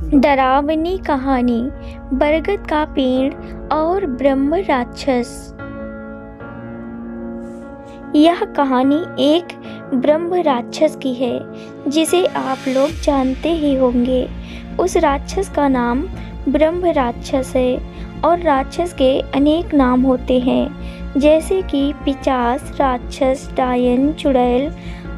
डरावनी कहानी बरगद का पेड़ और ब्रह्म राक्षस। यह कहानी एक ब्रह्म राक्षस की है जिसे आप लोग जानते ही होंगे। उस राक्षस का नाम ब्रह्म राक्षस है और राक्षस के अनेक नाम होते हैं, जैसे कि पिशाच, राक्षस, डायन, चुड़ैल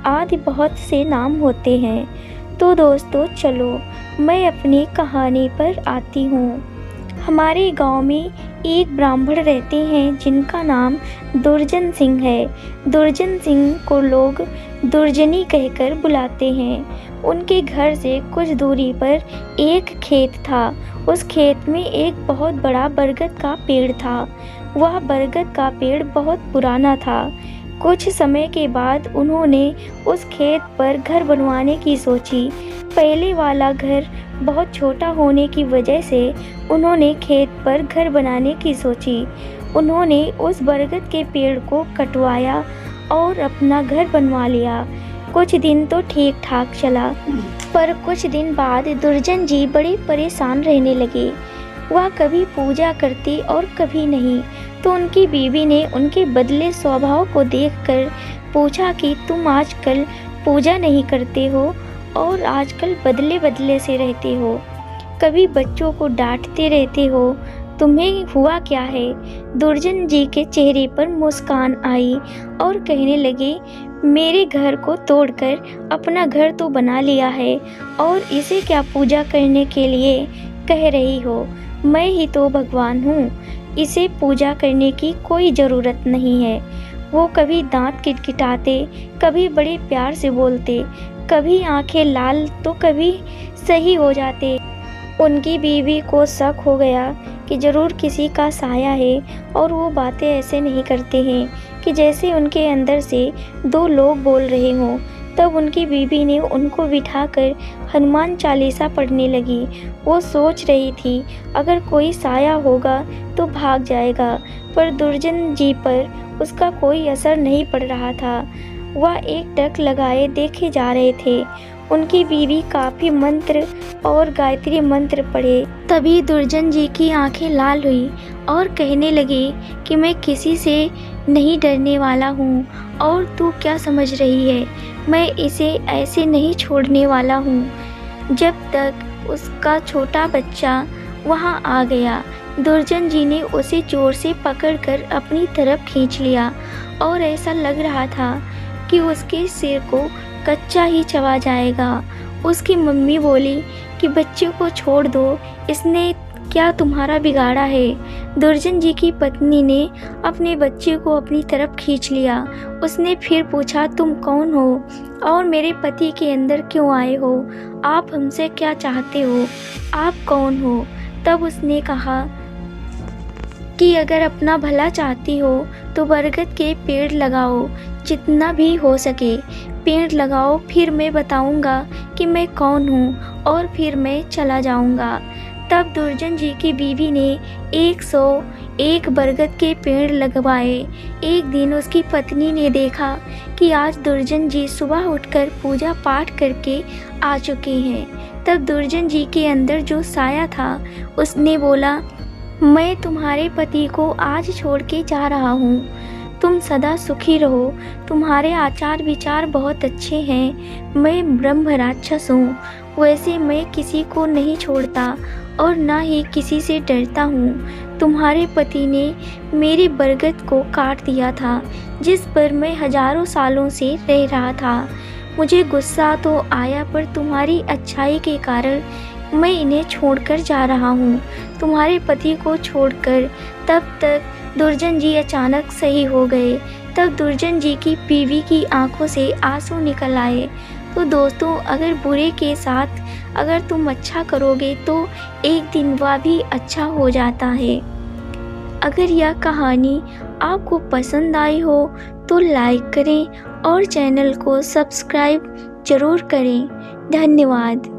आदि बहुत से नाम होते हैं। तो दोस्तों चलो मैं अपनी कहानी पर आती हूँ। हमारे गांव में एक ब्राह्मण रहते हैं जिनका नाम दुर्जन सिंह है। दुर्जन सिंह को लोग दुर्जनी कहकर बुलाते हैं। उनके घर से कुछ दूरी पर एक खेत था। उस खेत में एक बहुत बड़ा बरगद का पेड़ था। वह बरगद का पेड़ बहुत पुराना था। कुछ समय के बाद उन्होंने उस खेत पर घर बनवाने की सोची। पहले वाला घर बहुत छोटा होने की वजह से उन्होंने खेत पर घर बनाने की सोची। उन्होंने उस बरगद के पेड़ को कटवाया और अपना घर बनवा लिया। कुछ दिन तो ठीक ठाक चला, पर कुछ दिन बाद दुर्जन जी बड़े परेशान रहने लगे। वह कभी पूजा करती और कभी नहीं। तो उनकी बीवी ने उनके बदले स्वभाव को देखकर पूछा कि तुम आजकल पूजा नहीं करते हो और आजकल बदले बदले से रहते हो, कभी बच्चों को डांटते रहते हो, तुम्हें हुआ क्या है? दुर्जन जी के चेहरे पर मुस्कान आई और कहने लगे, मेरे घर को तोड़कर अपना घर तो बना लिया है और इसे क्या पूजा करने के लिए कह रही हो? मैं ही तो भगवान हूँ, इसे पूजा करने की कोई ज़रूरत नहीं है। वो कभी दांत किटकिटाते, कभी बड़े प्यार से बोलते, कभी आंखें लाल तो कभी सही हो जाते। उनकी बीवी को शक हो गया कि ज़रूर किसी का साया है और वो बातें ऐसे नहीं करते हैं कि जैसे उनके अंदर से दो लोग बोल रहे हों। तब उनकी बीवी ने उनको बिठाकर हनुमान चालीसा पढ़ने लगी। वो सोच रही थी अगर कोई साया होगा तो भाग जाएगा, पर दुर्जन जी पर उसका कोई असर नहीं पड़ रहा था। वह एक टक लगाए देखे जा रहे थे। उनकी बीवी काफ़ी मंत्र और गायत्री मंत्र पढ़े। तभी दुर्जन जी की आंखें लाल हुई और कहने लगी कि मैं किसी से नहीं डरने वाला हूँ और तू क्या समझ रही है, मैं इसे ऐसे नहीं छोड़ने वाला हूँ। जब तक उसका छोटा बच्चा वहाँ आ गया, दुर्जन जी ने उसे जोर से पकड़कर अपनी तरफ खींच लिया और ऐसा लग रहा था कि उसके सिर को कच्चा ही चबा जाएगा। उसकी मम्मी बोली कि बच्चे को छोड़ दो, इसने क्या तुम्हारा बिगाड़ा है? दुर्जन जी की पत्नी ने अपने बच्चे को अपनी तरफ खींच लिया। उसने फिर पूछा, तुम कौन हो और मेरे पति के अंदर क्यों आए हो? आप हमसे क्या चाहते हो? आप कौन हो? तब उसने कहा कि अगर अपना भला चाहती हो तो बरगद के पेड़ लगाओ, जितना भी हो सके पेड़ लगाओ, फिर मैं बताऊंगा कि मैं कौन हूँ और फिर मैं चला जाऊंगा। तब दुर्जन जी की बीवी ने 101 बरगद के पेड़ लगवाए। एक दिन उसकी पत्नी ने देखा कि आज दुर्जन जी सुबह उठकर पूजा पाठ करके आ चुके हैं। तब दुर्जन जी के अंदर जो साया था उसने बोला, मैं तुम्हारे पति को आज छोड़ के जा रहा हूँ, तुम सदा सुखी रहो, तुम्हारे आचार विचार बहुत अच्छे हैं। मैं ब्रह्म राक्षस हूँ, वैसे मैं किसी को नहीं छोड़ता और ना ही किसी से डरता हूँ। तुम्हारे पति ने मेरे बरगद को काट दिया था जिस पर मैं हजारों सालों से रह रहा था। मुझे गुस्सा तो आया, पर तुम्हारी अच्छाई के कारण मैं इन्हें छोड़कर जा रहा हूँ, तुम्हारे पति को छोड़कर। तब तक दुर्जन जी अचानक सही हो गए। तब दुर्जन जी की बीवी की आंखों से आंसू निकल आए। तो दोस्तों, अगर बुरे के साथ अगर तुम अच्छा करोगे तो एक दिन वह भी अच्छा हो जाता है। अगर यह कहानी आपको पसंद आई हो तो लाइक करें और चैनल को सब्सक्राइब ज़रूर करें। धन्यवाद।